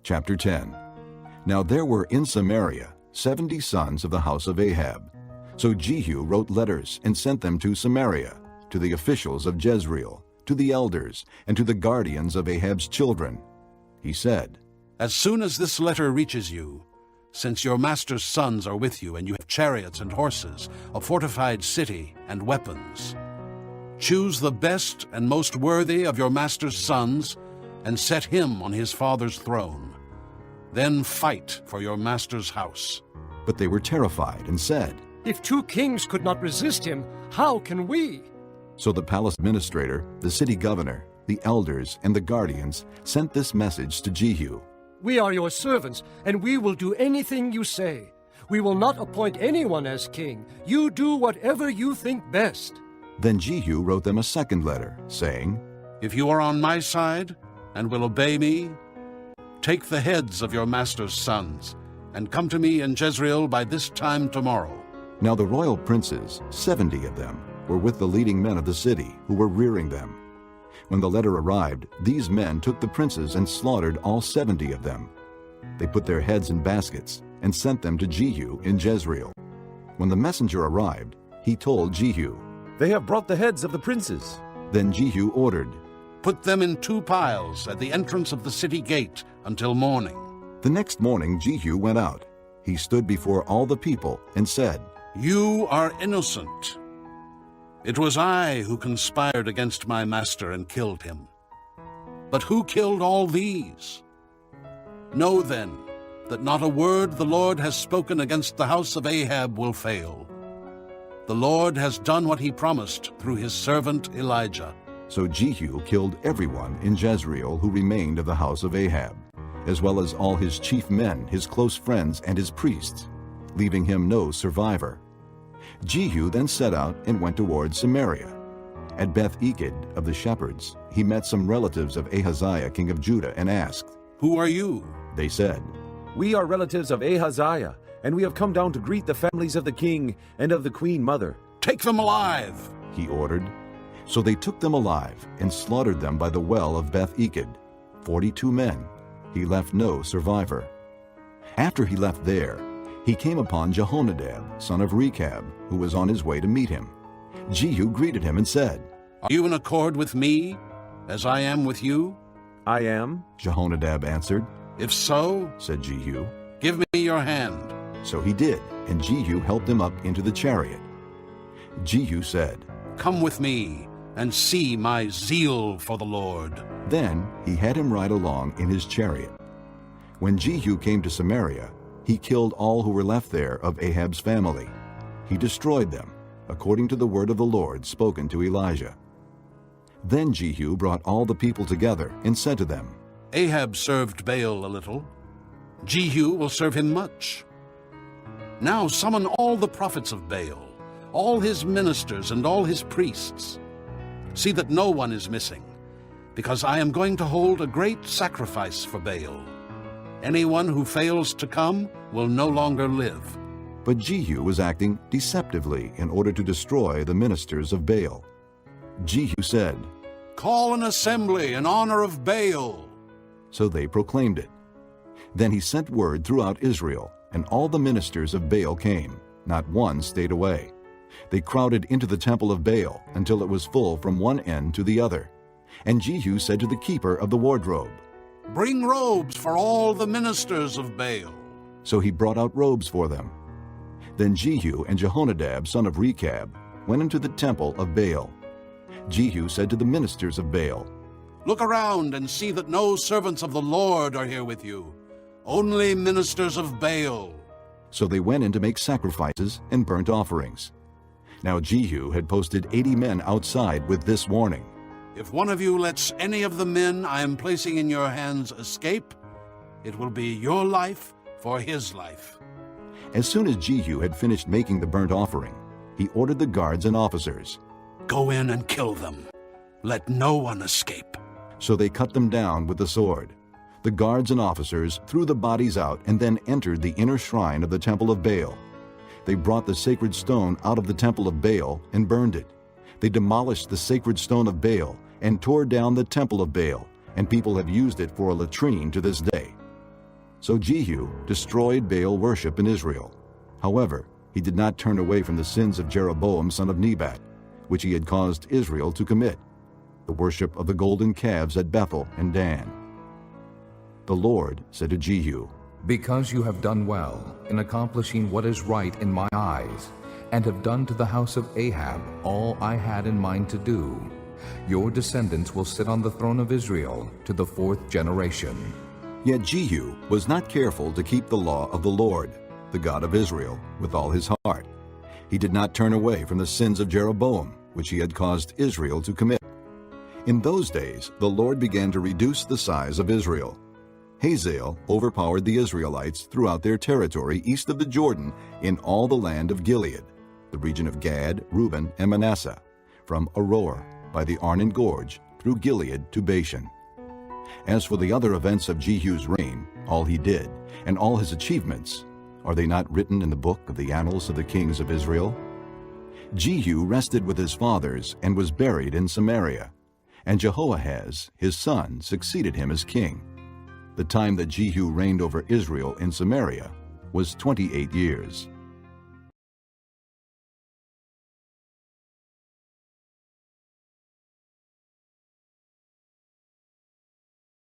Chapter 10. Now there were in Samaria 70 sons of the house of Ahab. So Jehu wrote letters and sent them to Samaria, to the officials of Jezreel, to the elders, and to the guardians of Ahab's children. He said, As soon as this letter reaches you, since your master's sons are with you and you have chariots and horses, a fortified city and weapons, choose the best and most worthy of your master's sons and set him on his father's throne. Then fight for your master's house. But they were terrified and said, If 2 kings could not resist him, how can we? So the palace administrator, the city governor, the elders, and the guardians sent this message to Jehu. We are your servants, and we will do anything you say. We will not appoint anyone as king. You do whatever you think best. Then Jehu wrote them a second letter, saying, If you are on my side and will obey me, take the heads of your master's sons and come to me in Jezreel by this time tomorrow. Now the royal princes, 70 of them, were with the leading men of the city, who were rearing them. When the letter arrived, these men took the princes and slaughtered all 70 of them. They put their heads in baskets and sent them to Jehu in Jezreel. When the messenger arrived, he told Jehu, They have brought the heads of the princes. Then Jehu ordered, Put them in 2 piles at the entrance of the city gate until morning. The next morning Jehu went out. He stood before all the people and said, You are innocent. It was I who conspired against my master and killed him. But who killed all these? Know then that not a word the Lord has spoken against the house of Ahab will fail. The Lord has done what he promised through his servant Elijah. So Jehu killed everyone in Jezreel who remained of the house of Ahab, as well as all his chief men, his close friends, and his priests, leaving him no survivor. Jehu then set out and went toward Samaria. At Beth-Eked of the shepherds, he met some relatives of Ahaziah king of Judah and asked, Who are you? They said, We are relatives of Ahaziah, and we have come down to greet the families of the king and of the queen mother. Take them alive, he ordered. So they took them alive and slaughtered them by the well of Beth-Eked, 42 men. He left no survivor. After he left there, he came upon Jehonadab, son of Rechab, who was on his way to meet him. Jehu greeted him and said, Are you in accord with me, as I am with you? I am. Jehonadab answered. If so, said Jehu. Give me your hand. So he did, and Jehu helped him up into the chariot. Jehu said, Come with me and see my zeal for the Lord. Then he had him ride along in his chariot. When Jehu came to Samaria, he killed all who were left there of Ahab's family. He destroyed them, according to the word of the Lord spoken to Elijah. Then Jehu brought all the people together and said to them, Ahab served Baal a little. Jehu will serve him much. Now summon all the prophets of Baal, all his ministers and all his priests. See that no one is missing, because I am going to hold a great sacrifice for Baal. Anyone who fails to come will no longer live. But Jehu was acting deceptively in order to destroy the ministers of Baal. Jehu said, Call an assembly in honor of Baal. So they proclaimed it. Then he sent word throughout Israel, and all the ministers of Baal came. Not one stayed away. They crowded into the temple of Baal until it was full from one end to the other. And Jehu said to the keeper of the wardrobe, Bring robes for all the ministers of Baal. So he brought out robes for them. Then Jehu and Jehonadab, son of Rechab, went into the temple of Baal. Jehu said to the ministers of Baal, Look around and see that no servants of the Lord are here with you, only ministers of Baal. So they went in to make sacrifices and burnt offerings. Now Jehu had posted 80 men outside with this warning, If one of you lets any of the men I am placing in your hands escape, it will be your life for his life. As soon as Jehu had finished making the burnt offering, he ordered the guards and officers, Go in and kill them. Let no one escape. So they cut them down with the sword. The guards and officers threw the bodies out and then entered the inner shrine of the temple of Baal. They brought the sacred stone out of the temple of Baal and burned it. They demolished the sacred stone of Baal and tore down the temple of Baal, and people have used it for a latrine to this day. So Jehu destroyed Baal worship in Israel. However, he did not turn away from the sins of Jeroboam son of Nebat, which he had caused Israel to commit, the worship of the golden calves at Bethel and Dan. The Lord said to Jehu, Because you have done well in accomplishing what is right in my eyes, and have done to the house of Ahab all I had in mind to do, your descendants will sit on the throne of Israel to the 4th generation. Yet Jehu was not careful to keep the law of the Lord, the God of Israel, with all his heart. He did not turn away from the sins of Jeroboam, which he had caused Israel to commit. In those days, the Lord began to reduce the size of Israel. Hazael overpowered the Israelites throughout their territory east of the Jordan in all the land of Gilead, the region of Gad, Reuben, and Manasseh, from Aroer by the Arnon Gorge through Gilead to Bashan. As for the other events of Jehu's reign, all he did, and all his achievements, are they not written in the book of the annals of the kings of Israel? Jehu rested with his fathers and was buried in Samaria, and Jehoahaz, his son, succeeded him as king. The time that Jehu reigned over Israel in Samaria was 28 years.